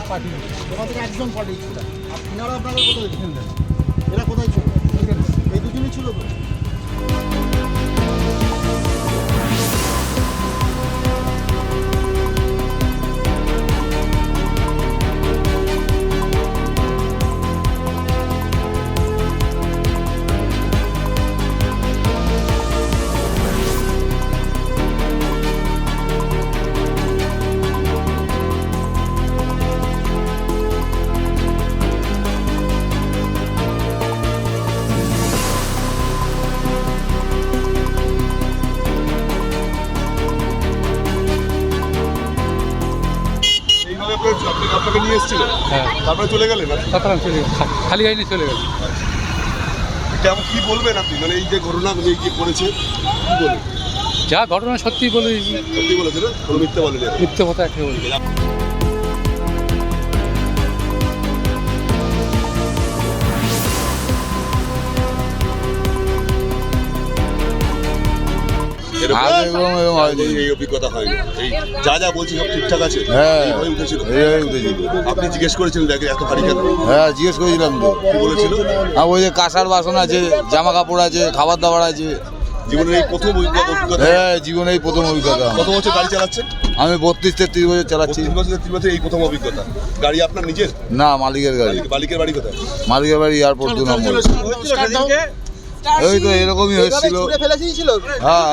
Party ওখান থেকে একজন পার্টি ছিল আপনারা আপনাদের কোথায় দেখেন এরা কোথায় ছিল এই দুজনই ছিল তো আপনাকে নিয়ে এসেছিল হ্যাঁ তারপরে চলে গেলেন তারপর আমি চলে গেলাম খালি গাড়ি চলে গেল কেমন কি বলবেন আপনি মানে এই যে ঘটনা এই যে করেছে কি বলবেন যা ঘটনা সত্যি বলে সত্যি বলেছে না কোনো মিথ্যে বলেনি মিথ্যে কথা একটা বলি এই অভিজ্ঞতা হয়নি এই যা যা বলছি সব ঠিকঠাক আছে হ্যাঁ এইভাবে উঠেছিল এইভাবে উঠেছিল। আপনি জিজ্ঞেস করেছিলেন দেখে এত ভারী কেন হ্যাঁ জিজ্ঞেস করেছিলাম তো। কি বলেছিল আর ওই যে কাঁসার বাসন আছে, জামা কাপড় আছে, খাবার দাবার আছে। জীবনের এই প্রথম অভিজ্ঞতা হ্যাঁ জীবনে এই প্রথম অভিজ্ঞতা আমার। কত বছর গাড়ি চালাচ্ছেন আমি 32-33 বছর চালাচ্ছি। 3 বছর এই প্রথম অভিজ্ঞতা গাড়ি আপনার নিজের না মালিকের গাড়ি। মালিকের বাড়ি কোথায় মালিকের বাড়ি এয়ারপোর্ট 2 নম্বর। এই তো এরকমই হয়েছিল। হ্যাঁ